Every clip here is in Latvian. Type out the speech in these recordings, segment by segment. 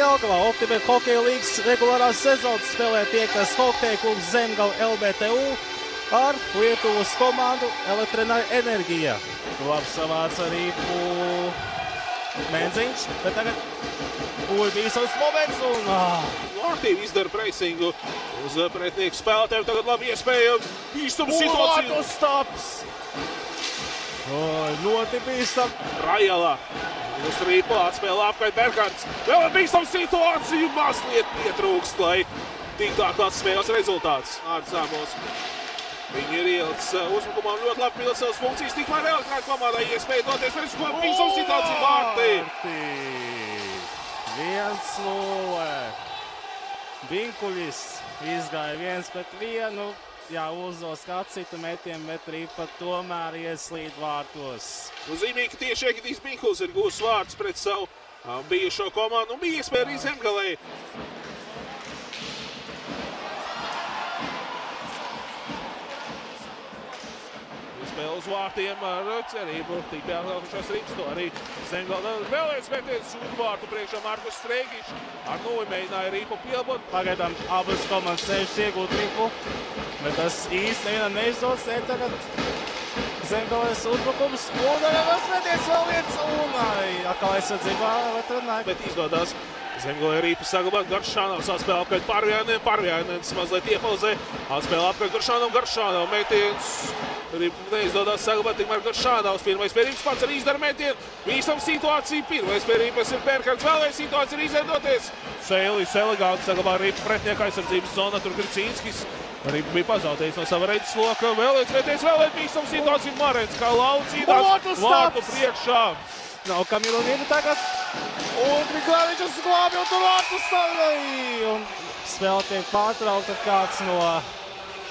Jelgavā. Optimēt hokeja līgas regulārās sezonas spēlē tiektas hokeja klubs Zemgale LBTU ar Lietuvas komandu Elektrenai Enerģija. Labi savāca rīpu Menziņš, bet tagad bija savs moments un... Aktīvi izdara presingu uz pretinieku spēlētājiem. Tagad labi iespēja bīstamu situāciju. Vārtu stops! Ļoti bīstam. Rajala uz rīpu atspēlē apkārt Berghards. Vēl bīstam situāciju mazliet pietrūkst, lai tik tā kāds spēles rezultāts. Ārds Zāmos. Viņi ir ielicis uzbrukumā ļoti labi pildīt savas funkcijas. Tikmēr Elektrēna komandai iespēja doties rezultātu. Bīstam situāciju Vārti. 1-0. Binkuļis izgāja 1-1. Jā, uzdos kāds citu metienu, bet rīpa tomēr ieslīd vārtos. Zīmīgi, ka tieši Egidijs Binkuls ir gūs vārds pret savu bijušo komandu un bija iespēja arī Zemgalei. Spēle uz vārtiem ar cerību. Tik pieaugušās rīps to arī Zemgale vēlēs mēties uz vārtu priekšā Markus Streigišs. Ar nulli mēģināja rīpu pielabot. Pagaidām abas komandas cenšas iegūt rīpu, bet tas īsti nevienam neizdodas. Tagad Zemgales uzbrukums un vēlas mēties vēl viens un atkal aizsardzībā Elektrenai. Bet izdodās Zemgalei rīpu saglabāt. Garšanovs atspēlē apkārt Parvjānens mazliet iepauzē. Atspēlē apkārt Garšanov metiens. Rīpu neizdodās saglabāt, tikmēr Garšanovs pirmais pērības pats arī izdara metienu. Bīstam situācija, pirmais pērības ir Berghards, vēlreiz situācija ir izveidoties. Sēlis elegāti saglabā rīpu pretinieka aizsardzības zonā, tur Gricīnskis. Rīpu bija pazaudējis no sava redzes loka, vēlreiz bīstam situācija Marens, kā laucītās vārtu priekšā. Nav Kamilonība tagad. Un Grigāvičs glābi un tur vārtu stāvēja. Un spēle tiek pārtraukta, kāds no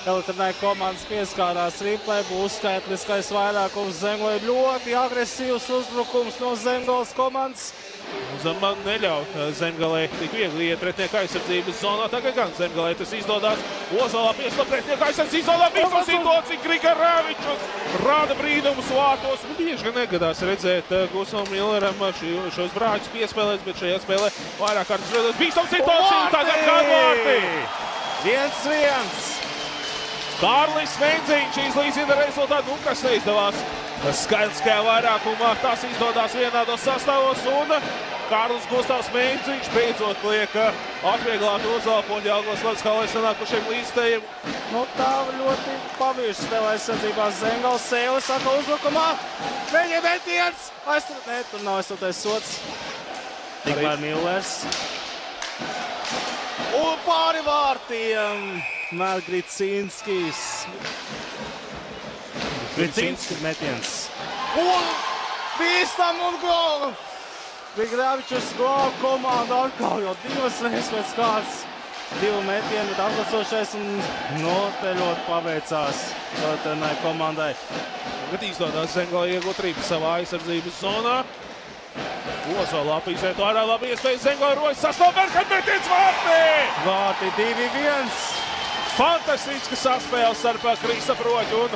Elektrenai komandas pieskārās rīplē. Būs skaitliskais vairākums Zemgalei. Ļoti agresīvs uzbrukums no Zemgales komandas. Man neļauj Zemgalei tik viegli iet pretinieka aizsardzības zonā. Tagad gan Zemgalei tas izdodās. Ozolā piesla pretinieka aizsardzības zonā. Bīstam situācija Grigāvičs rāda brīnumus vārtos. Bieži gan negadās redzēt Gustavam Milleram šos brāķus piespēlēs, bet šajā spēlē vairāk kārtas redzēs. Bīstam situācija tagad gan vārti. 1-1. Kārlis Menziņš izlīdzina rezultātu, kas neizdevās. Skaidriskajā vairākumā tas izdodās vienādos sastāvos un Kārlis Gustavs Menziņš beidzot liek atvieglāt uzvalpu un Jelgavas Latviskālai sanākušiem līdzstējiem. Tā ļoti pavirši spēlē aizsardzībā Zemgales. Sēlis atkal uzbrukumā. Viņa metiens. Nē, tur nav aizsūtais sots. Tikmēr Millers. Un pāri vārtiem. Gricīnskis. Gricīnskis metiens. Un bīstam un golu. Grigāvičs glāb komandu atkal jau divas reizes pēc kāds. Divu metienu, bet atlacošais un te ļoti paveicās Elektrenai komandai. Tagad izdodās Zemgalei iegūt rīpu savā aizsardzības zonā. Ozola apīzēt ārā labi iespējas Zemgalei rojas sastāv Berghards metiens vārtī! Vārtī 2-1. Fantastiska saspēle starp Kristapu Roģu un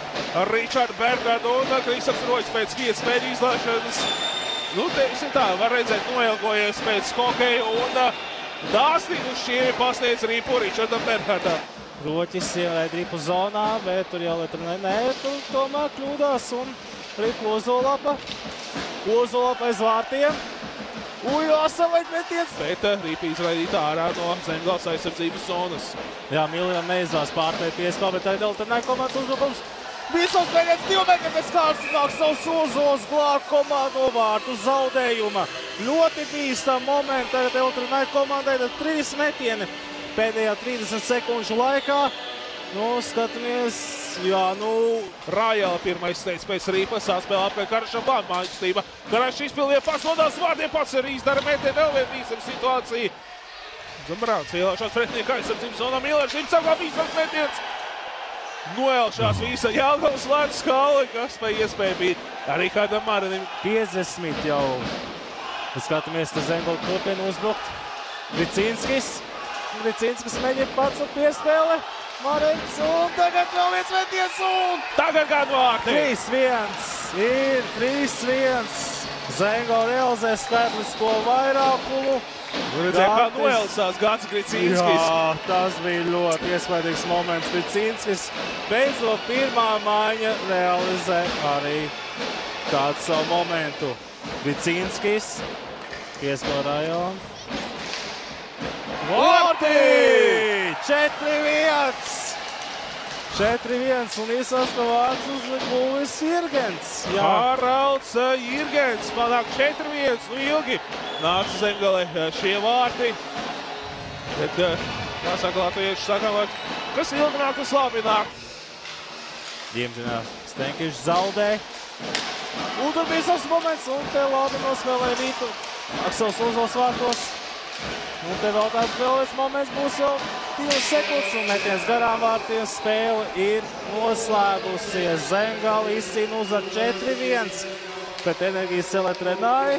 Ričardu Berghardu un Kristaps Roģis pēc iespēju izlaišanas. Teiksim tā, var redzēt noilgojies pēc hokeja un dāsnīgi uz šķīvi pasniedz rīpu Ričardam Berghardam. Roķis ielaid rīpu zonā, bet tur jau tur tomēr kļūdās un rīpu Ozolapa. Ozolapa aiz vārtiem. Jāsavaid metiens. Bet rīpa izraidīta ārā no Zemgales aizsardzības zonas. Jā, Milleram neizdevās pārspēt piespēli, bet tagad Elektrenai komandas uzbrukums. Bīstams mēģināts 2 metri pēc kārtas nāk savus Ozols glāb komandu no vārtu zaudējuma. Ļoti bīstam momenti tagad Elektrenai komandai, tad 3 metieni pēdējā 30 sekundžu laikā. Skatāmies, Rājala pirmais steidz pēc rīpas, atspēlē apkārt Karšam Māņkustība. Karš izpildīja pasodās vārdiem, pats arī izdara metienu, vēl vien bīstam situācija. Zambrāns ielāšās pretinieka aizsardzības zonā, Millers saglabā bīstams metiens. Noelšās visa Jelgavas Latviskālai, kas pa iespēju bija Rihardam Marenim. 50 jau. Skatāmies, ka Zemgale turpina uzbrukt. Gricīnskis mēģina pats un piespēle. Marens un tagad vēl viens metiens un... Tagad gan vārti! 3-1. Ir 3-1. Zemgale realizē skaitlisko vairākumu. Redzēju, kā noelisās Gats Gricīnskis. Jā, tas bija ļoti iespaidīgs moments. Gricīnskis beidzot pirmā maiņa realizē arī kādu savu momentu. Gricīnskis piespēlējām. Vārti! 4-1! 4-1 un izsausta vārds uz Guvis Jirgens. Haralds Jirgens panāk 4-1. Nu ilgi nāca Zemgalē šie vārti. Bet, kā saka latvieši, sakām, kas ilgi nāk, tas labi nāk. Diemžēl Stenkišs zaudē. Un tur bija savs moments, un te labi nospēlēja Rītu. Aksels Uzvals vārtos. Un te vēl tāds vēl moments būs jau 2 sekundes un metiens garām vārtiem. Spēle ir noslēgusies. Zemgale izcīna uzvaru 4-1 pret Enerģijas Elektrināju.